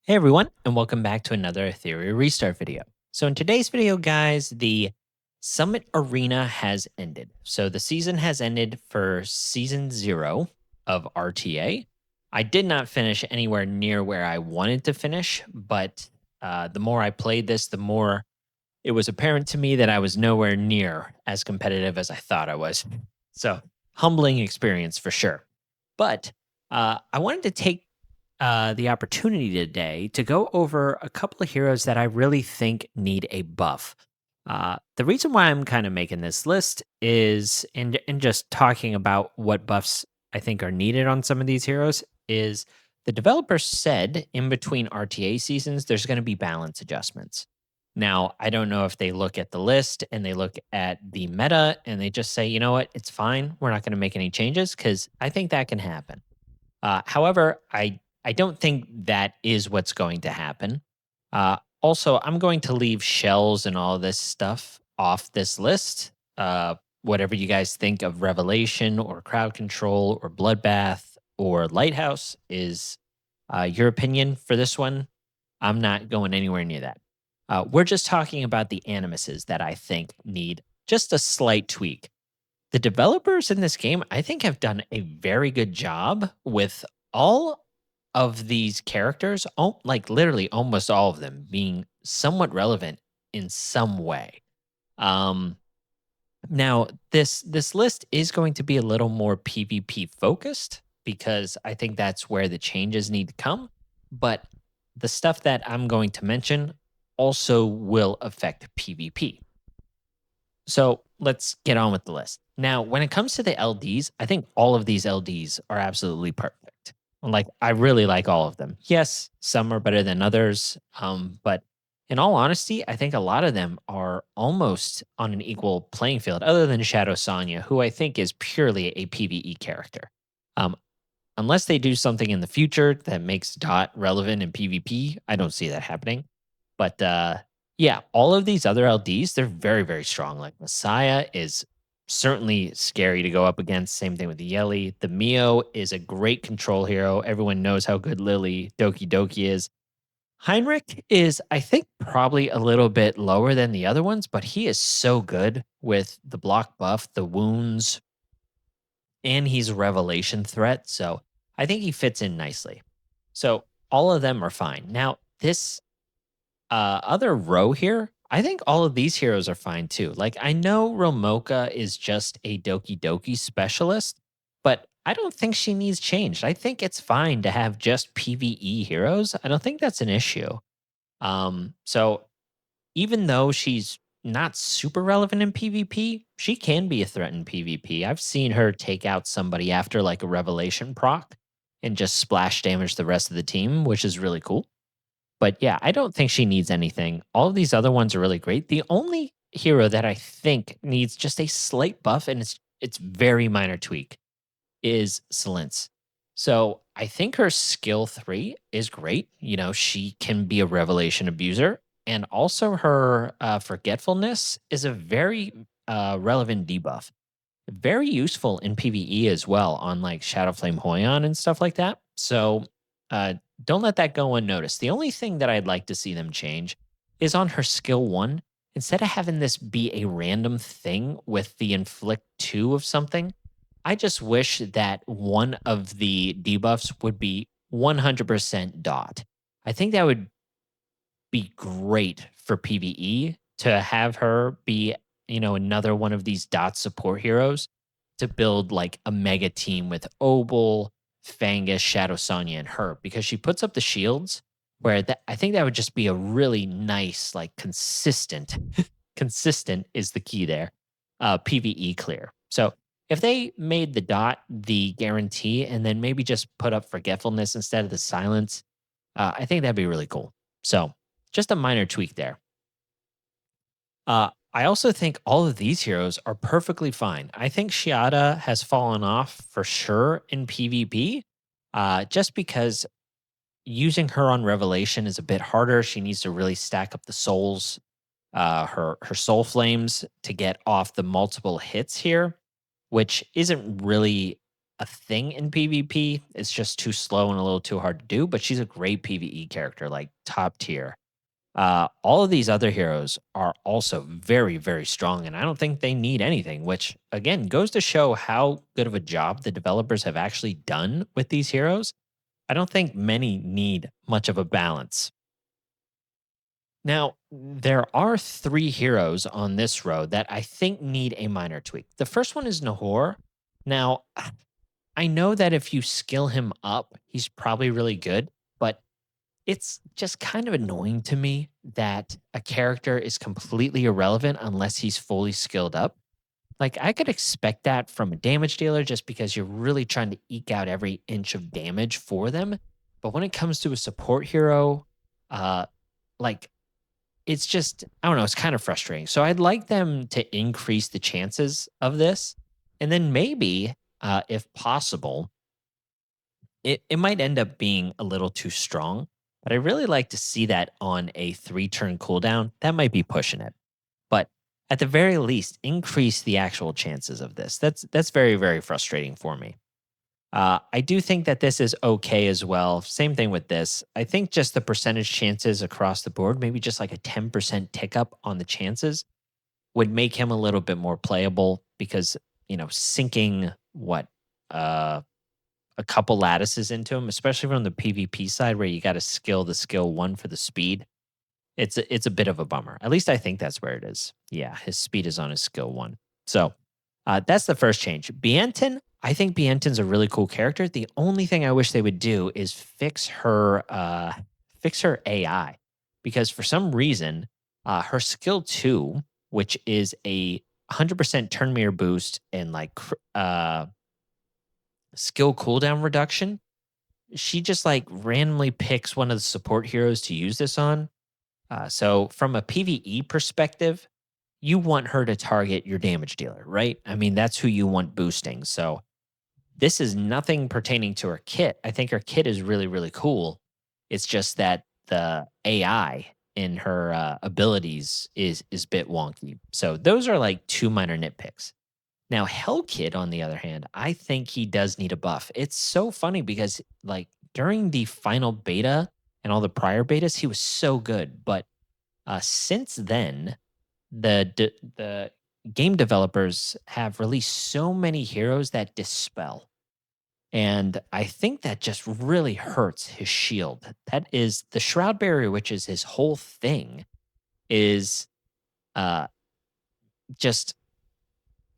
Hey everyone, and welcome back to another Etheria restart video. So in today's video, guys, the Summit Arena has ended. So the season has ended for season 0 of RTA. I did not finish anywhere near where I wanted to finish, but the more I played this, the more it was apparent to me that I was nowhere near as competitive as I thought I was. So humbling experience for sure. But I wanted to take the opportunity today to go over a couple of heroes that I really think need a buff. The reason why I'm kind of making this list is, and just talking about what buffs I think are needed on some of these heroes, is the developers said in between RTA seasons, there's going to be balance adjustments. Now, I don't know if they look at the list and they look at the meta and they just say, you know what, it's fine. We're not going to make any changes because I think that can happen. However, I don't think that is what's going to happen. Also, I'm going to leave shells and all this stuff off this list. Whatever you guys think of Revelation or Crowd Control or Bloodbath or Lighthouse is your opinion for this one. I'm not going anywhere near that. We're just talking about the animuses that I think need just a slight tweak. The developers in this game, I think, have done a very good job with all of these characters, like literally almost all of them being somewhat relevant in some way. Um, Now, this list is going to be a little more PvP focused because I think that's where the changes need to come. But the stuff that I'm going to mention also will affect PvP. So let's get on with the list. Now, when it comes to the LDs, I think all of these LDs are absolutely perfect. Like, I really like all of them. Yes, some are better than others. But in all honesty, I think a lot of them are almost on an equal playing field, other than Shadow Sonya, who I think is purely a PvE character. Um, Unless they do something in the future that makes Dot relevant in PvP, I don't see that happening. But yeah, all of these other LDs, they're very, very strong. Like Messiah is certainly scary to go up against. Same thing with the Yeli. The Mio is a great control hero. Everyone knows how good Lily Doki Doki is. Heinrich is, I think, probably a little bit lower than the other ones, but he is so good with the block buff, the wounds, and he's a revelation threat. So I think he fits in nicely. So all of them are fine. Now, this other row here, I think all of these heroes are fine too. Like, I know Romoka is just a Doki Doki specialist, but I don't think she needs changed. I think it's fine to have just PvE heroes. I don't think that's an issue. So even though she's not super relevant in PvP, she can be a threat in PvP. I've seen her take out somebody after like a revelation proc and just splash damage the rest of the team, which is really cool. But yeah, I don't think she needs anything. All of these other ones are really great. The only hero that I think needs just a slight buff, and it's very minor tweak, is Selence. So I think her skill 3 is great. You know, she can be a revelation abuser. And also her forgetfulness is a very relevant debuff. Very useful in PvE as well on like Shadowflame Hoyon and stuff like that. So uh, don't let that go unnoticed. The only thing that I'd like to see them change is on her skill 1. Instead of having this be a random thing with the inflict 2 of something, I just wish that one of the debuffs would be 100% dot. I think that would be great for PvE to have her be, another one of these dot support heroes to build like a mega team with Obel, Fangus, Shadow Sonya, and her because she puts up the shields where I think that would just be a really nice, like consistent, consistent is the key there, PvE clear. So if they made the dot the guarantee and then maybe just put up forgetfulness instead of the silence, I think that'd be really cool. So just a minor tweak there. I also think all of these heroes are perfectly fine. I think Shiada has fallen off for sure in PvP, just because using her on Revelation is a bit harder. She needs to really stack up the souls, her soul flames to get off the multiple hits here, which isn't really a thing in PvP. It's just too slow and a little too hard to do, but she's a great PvE character, like top tier. All of these other heroes are also very, very strong, and I don't think they need anything, which again goes to show how good of a job the developers have actually done with these heroes. I don't think many need much of a balance. Now, there are three heroes on this row that I think need a minor tweak. The first one is Nahor. Now, I know that if you skill him up, he's probably really good, but it's just kind of annoying to me that a character is completely irrelevant unless he's fully skilled up. Like, I could expect that from a damage dealer just because you're really trying to eke out every inch of damage for them. But when it comes to a support hero, uh, like, it's just, I don't know, it's kind of frustrating. So I'd like them to increase the chances of this. And then maybe, if possible, it might end up being a little too strong. But I really like to see that on a 3-turn cooldown. That might be pushing it. But at the very least, increase the actual chances of this. That's very, very frustrating for me. I do think that this is okay as well. Same thing with this. I think just the percentage chances across the board, maybe just like a 10% tick up on the chances, would make him a little bit more playable because, sinking uh, a couple lattices into him, especially from the PvP side where you got to skill the skill one for the speed. It's a bit of a bummer. At least I think that's where it is. Yeah, his speed is on his skill one. So that's the first change. Bienton, I think Bienton's a really cool character. The only thing I wish they would do is fix her AI, because for some reason, her skill two, which is a 100% turn mirror boost and like skill cooldown reduction, she just like randomly picks one of the support heroes to use this on. So from a PvE perspective, you want her to target your damage dealer, right? I mean, that's who you want boosting. So this is nothing pertaining to her kit. I think her kit is really, really cool. It's just that the AI in her abilities is a bit wonky. So those are like two minor nitpicks. Now, Hellkid, on the other hand, I think he does need a buff. It's so funny because, like, during the final beta and all the prior betas, he was so good. But since then, the game developers have released so many heroes that dispel, and I think that just really hurts his shield. That is the shroud barrier, which is his whole thing. Is uh just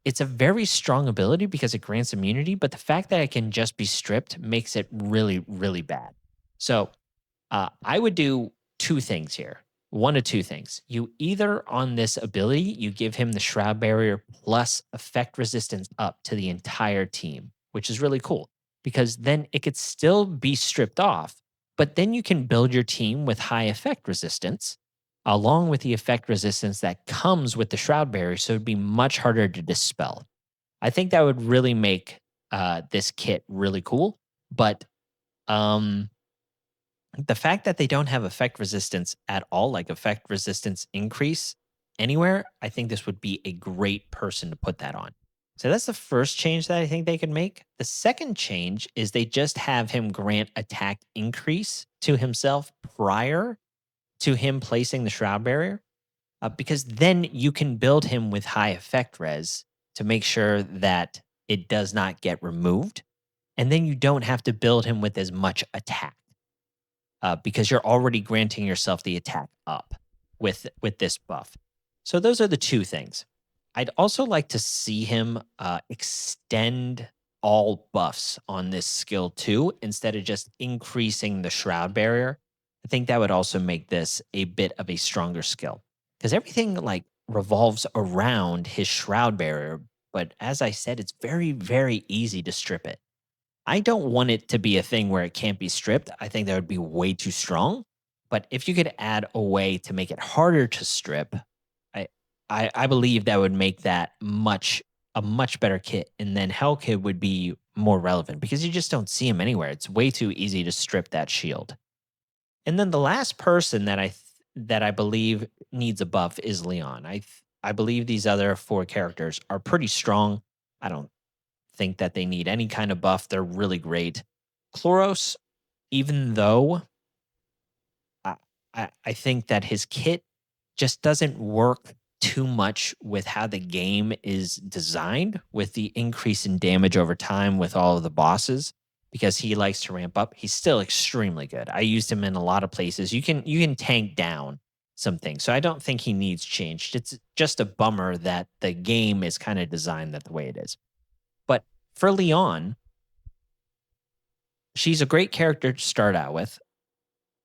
it's a very strong ability because it grants immunity, but the fact that it can just be stripped makes it really, really bad. So I would do two things here. One of two things. You either on this ability, you give him the shroud barrier plus effect resistance up to the entire team, which is really cool because then it could still be stripped off, but then you can build your team with high effect resistance along with the effect resistance that comes with the shroud barrier. So it'd be much harder to dispel. I think that would really make this kit really cool. But um, the fact that they don't have effect resistance at all, like effect resistance increase anywhere, I think this would be a great person to put that on. So that's the first change that I think they could make. The second change is they just have him grant attack increase to himself prior to him placing the shroud barrier, because then you can build him with high effect res to make sure that it does not get removed. And then you don't have to build him with as much attack because you're already granting yourself the attack up with this buff. So those are the two things. I'd also like to see him extend all buffs on this skill too, instead of just increasing the shroud barrier. I think that would also make this a bit of a stronger skill because everything like revolves around his shroud barrier. But as I said, it's very, very easy to strip it. I don't want it to be a thing where it can't be stripped. I think that would be way too strong. But if you could add a way to make it harder to strip, I I believe that would make that a much better kit. And then Hellkid would be more relevant because you just don't see him anywhere. It's way too easy to strip that shield. And then the last person that I believe needs a buff is Leon. I believe these other four characters are pretty strong. I don't think that they need any kind of buff. They're really great. Chloros, even though I, I think that his kit just doesn't work too much with how the game is designed with the increase in damage over time with all of the bosses because he likes to ramp up. He's still extremely good. I used him in a lot of places. You can tank down some things. So I don't think he needs changed. It's just a bummer that the game is kind of designed that the way it is. But for Leon, she's a great character to start out with.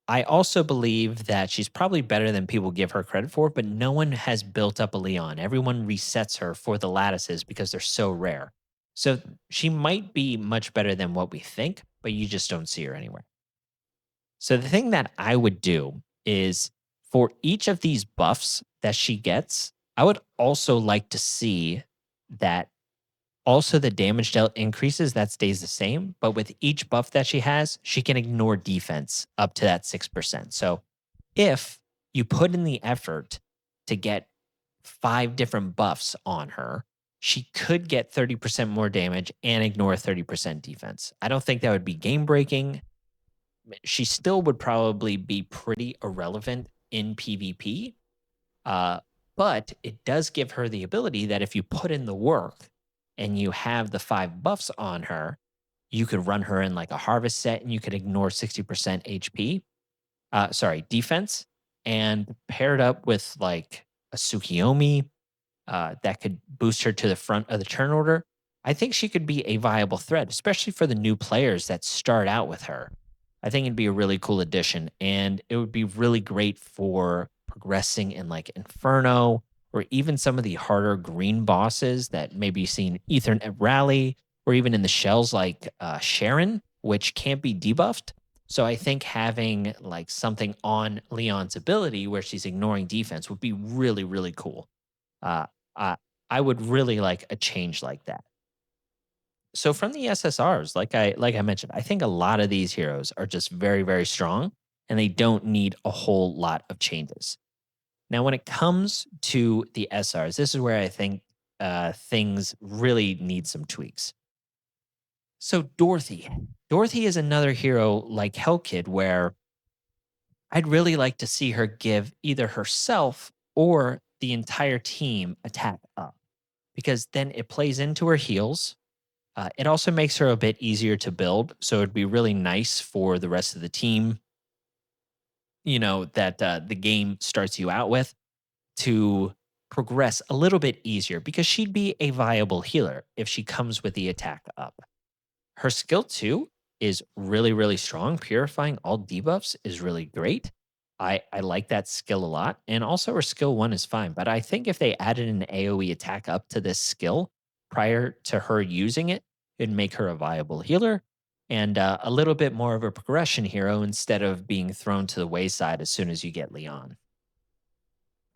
I also believe that she's probably better than people give her credit for, but no one has built up a Leon. Everyone resets her for the lattices because they're so rare. So she might be much better than what we think, but you just don't see her anywhere. So the thing that I would do is for each of these buffs that she gets, I would also like to see that also the damage dealt increases, that stays the same, but with each buff that she has, she can ignore defense up to that 6%. So if you put in the effort to get 5 different buffs on her, she could get 30% more damage and ignore 30% defense. I don't think that would be game breaking. She still would probably be pretty irrelevant in PvP, uh, but it does give her the ability that if you put in the work and you have the 5 buffs on her, you could run her in like a harvest set and you could ignore 60% HP, defense, and paired up with like a Tsukiyomi that could boost her to the front of the turn order. I think she could be a viable threat, especially for the new players that start out with her. I think it'd be a really cool addition, and it would be really great for progressing in like Inferno or even some of the harder green bosses that maybe seen Ethernet Rally or even in the shells like Sharon, which can't be debuffed. So I think having like something on Leon's ability where she's ignoring defense would be really, really cool. Uh, I I would really like a change like that. So from the SSRs, like I mentioned, I think a lot of these heroes are just very, very strong and they don't need a whole lot of changes. Now, when it comes to the SRs, this is where I think things really need some tweaks. So Dorothy is another hero like Hellkid, where I'd really like to see her give either herself or the entire team attack up because then it plays into her heals. It also makes her a bit easier to build. So it'd be really nice for the rest of the team, that the game starts you out with to progress a little bit easier because she'd be a viable healer if she comes with the attack up. Her skill 2 is really, really strong. Purifying all debuffs is really great. I like that skill a lot. And also her skill 1 is fine. But I think if they added an AoE attack up to this skill prior to her using it, it'd make her a viable healer and a little bit more of a progression hero instead of being thrown to the wayside as soon as you get Leon.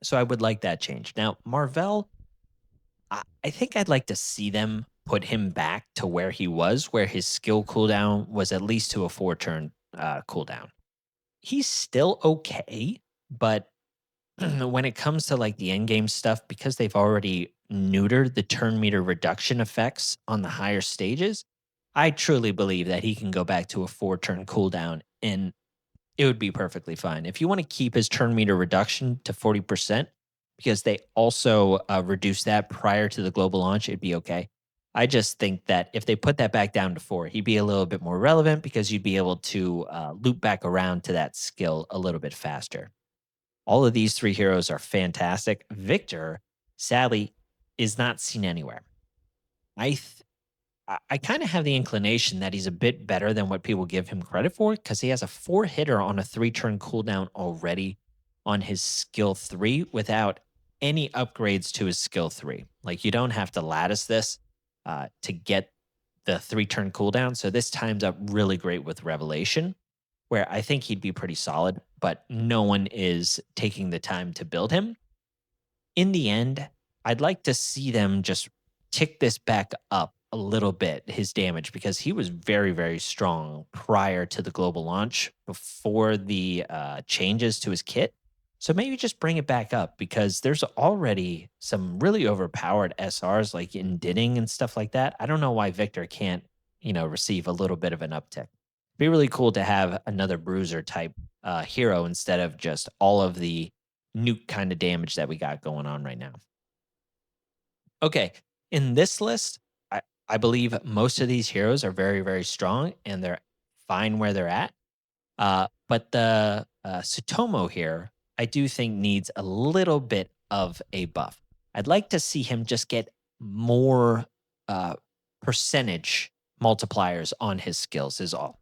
So I would like that change. Now, Marvel, I think I'd like to see them put him back to where he was, where his skill cooldown was at least to a 4 turn cooldown. He's still okay, but when it comes to like the end game stuff, because they've already neutered the turn meter reduction effects on the higher stages, I truly believe that he can go back to a 4 turn cooldown and it would be perfectly fine. If you want to keep his turn meter reduction to 40%, because they also reduced that prior to the global launch, it'd be okay. I just think that if they put that back down to 4, he'd be a little bit more relevant because you'd be able to loop back around to that skill a little bit faster. All of these 3 heroes are fantastic. Victor, sadly, is not seen anywhere. I th- I kind of have the inclination that he's a bit better than what people give him credit for because he has a 4 hitter on a 3 turn cooldown already on his skill 3 without any upgrades to his skill 3. Like you don't have to lattice this to get the 3 turn cooldown. So this times up really great with Revelation, where I think he'd be pretty solid, but no one is taking the time to build him. In the end, I'd like to see them just tick this back up a little bit, his damage, because he was very, very strong prior to the global launch, before the changes to his kit. So maybe just bring it back up because there's already some really overpowered SRs like in Dinning and stuff like that. I don't know why Victor can't, receive a little bit of an uptick. Be really cool to have another bruiser type hero instead of just all of the nuke kind of damage that we got going on right now. Okay, in this list, I believe most of these heroes are very, very strong and they're fine where they're at. But the Sutomo here, I do think needs a little bit of a buff. I'd like to see him just get more uh, percentage multipliers on his skills, is all.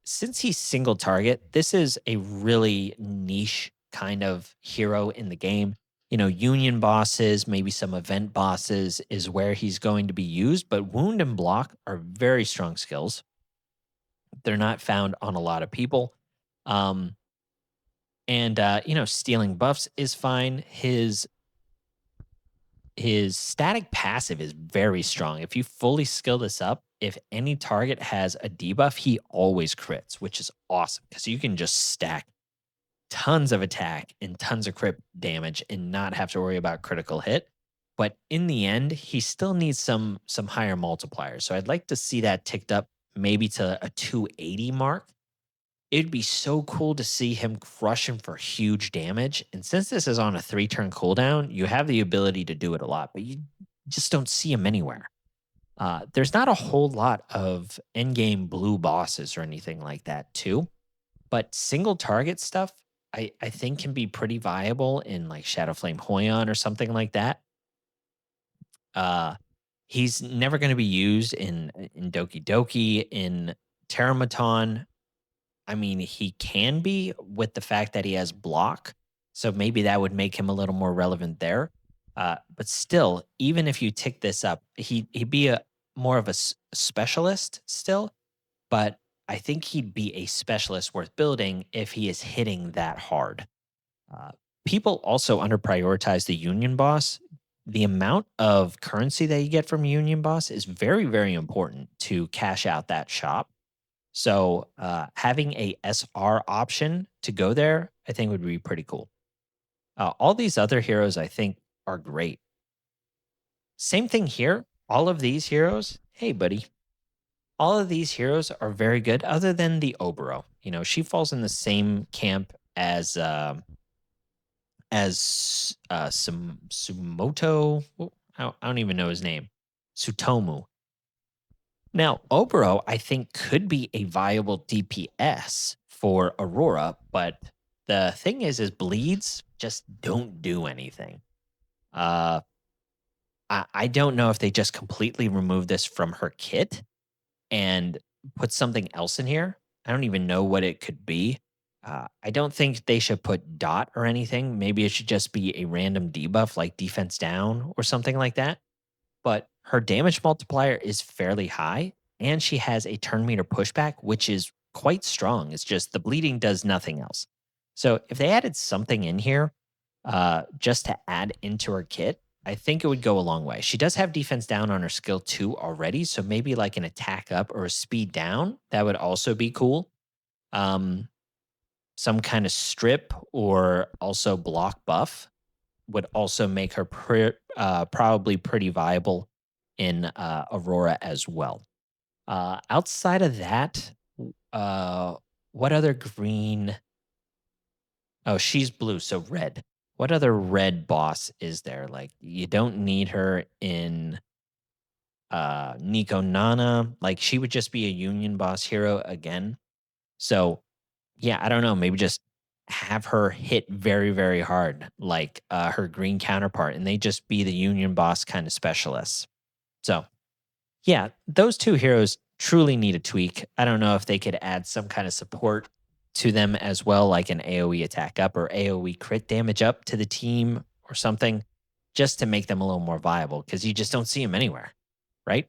Since he's single target, this is a really niche kind of hero in the game. Union bosses, maybe some event bosses is where he's going to be used, but wound and block are very strong skills. They're not found on a lot of people. Um, and stealing buffs is fine. His static passive is very strong. If you fully skill this up, if any target has a debuff, he always crits, which is awesome because you can just stack tons of attack and tons of crit damage and not have to worry about critical hit. But in the end, he still needs some higher multipliers. So I'd like to see that ticked up maybe to a 280 mark. It'd be so cool to see him crush him for huge damage. And since this is on a 3-turn cooldown, you have the ability to do it a lot, but you just don't see him anywhere. There's not a whole lot of endgame blue bosses or anything like that, too. But single target stuff, I think can be pretty viable in like Shadowflame Hoyon or something like that. Uh, he's never going to be used in Doki Doki, in Terramaton. I mean, he can be with the fact that he has block. So maybe that would make him a little more relevant there. But still, even if you tick this up, he'd be a more of a specialist still. But I think he'd be a specialist worth building if he is hitting that hard. Uh, People also under prioritize the Union Boss. The amount of currency that you get from Union Boss is very, very important to cash out that shop. So having a SR option to go there, I think would be pretty cool. All these other heroes, I think, are great. Same thing here. All of these heroes, hey, buddy, all of these heroes are very good, other than the Obero. She falls in the same camp as Sumoto. I don't even know his name. Sutomu. Now, Obero, I think, could be a viable DPS for Aurora, but the thing is bleeds just don't do anything. Uh, I don't know if they just completely remove this from her kit and put something else in here. I don't even know what it could be. I don't think they should put dot or anything. Maybe it should just be a random debuff like defense down or something like that. But her damage multiplier is fairly high, and she has a turn meter pushback, which is quite strong. It's just the bleeding does nothing else. So if they added something in here just to add into her kit, I think it would go a long way. She does have defense down on her skill 2 already, so maybe like an attack up or a speed down, that would also be cool. Um, some kind of strip or also block buff would also make her probably pretty viable in Aurora as well. Outside of that, uh, what other green? Oh, she's blue, so red. What other red boss is there? Like, you don't need her in Nico Nana. Like, she would just be a Union boss hero again. So, yeah, I don't know. Maybe just have her hit very, very hard, like her green counterpart, and they just be the Union boss kind of specialists. So, yeah, those two heroes truly need a tweak. I don't know if they could add some kind of support to them as well, like an AoE attack up or AoE crit damage up to the team or something, just to make them a little more viable because you just don't see them anywhere, right?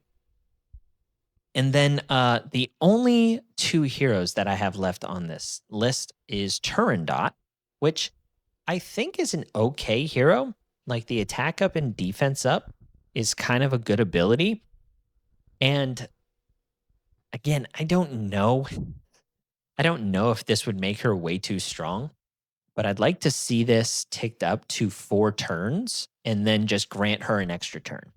And then the only two heroes that I have left on this list is Turandot, which I think is an okay hero. Like the attack up and defense up is kind of a good ability. And again, I don't know. I don't know if this would make her way too strong, but I'd like to see this ticked up to 4 turns and then just grant her an extra turn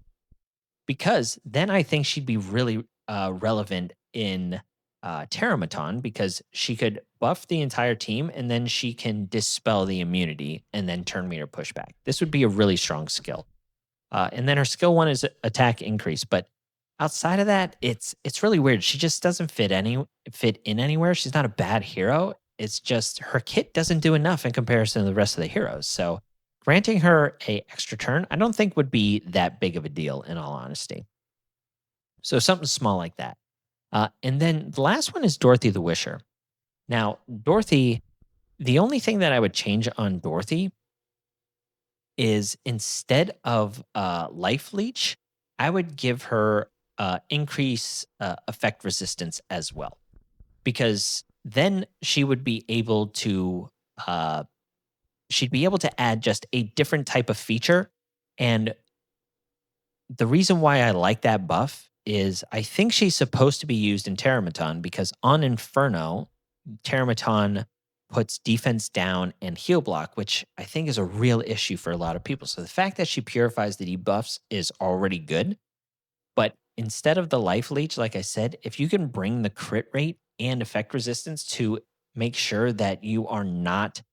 because then I think she'd be really relevant in Terramaton because she could buff the entire team and then she can dispel the immunity and then turn meter pushback. This would be a really strong skill. And then her skill one is attack increase, but outside of that, it's really weird. She just doesn't fit in anywhere. She's not a bad hero. It's just her kit doesn't do enough in comparison to the rest of the heroes. So granting her a extra turn, I don't think would be that big of a deal in all honesty. So something small like that. And then the last one is Dorothy the Wisher. Now, Dorothy, the only thing that I would change on Dorothy is instead of life leech, I would give her increase effect resistance as well, because then uh, she'd be able to add just a different type of feature. And the reason why I like that buff is I think she's supposed to be used in Terramaton because on Inferno, Terramaton puts defense down and heal block, which I think is a real issue for a lot of people. So the fact that she purifies the debuffs is already good. But instead of the life leech, like I said, if you can bring the crit rate and effect resistance to make sure that you are not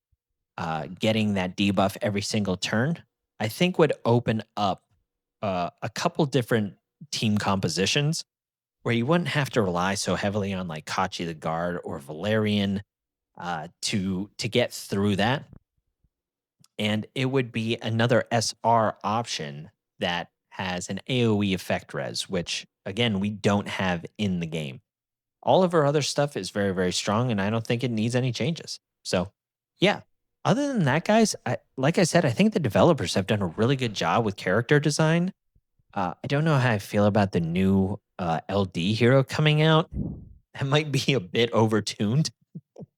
getting that debuff every single turn, I think would open up a couple different team compositions where you wouldn't have to rely so heavily on like Kachi the Guard or Valerian to get through that. And it would be another SR option that has an AoE effect res, which again we don't have in the game. All of our other stuff is very, very strong, and I don't think it needs any changes. So, yeah. Other than that, guys, like I said, I think the developers have done a really good job with character design. I don't know how I feel about the new LD hero coming out. That might be a bit overtuned,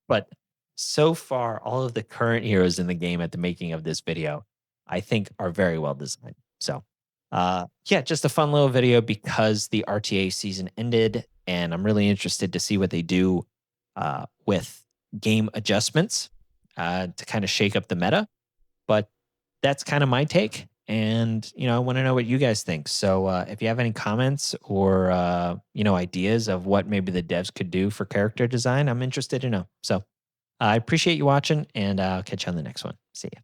but so far, all of the current heroes in the game at the making of this video, I think are very well designed. So, yeah, just a fun little video because the RTA season ended, and I'm really interested to see what they do with game adjustments to kind of shake up the meta. But that's kind of my take. And, I want to know what you guys think. So if you have any comments or, ideas of what maybe the devs could do for character design, I'm interested to know. So I appreciate you watching, and I'll catch you on the next one. See ya.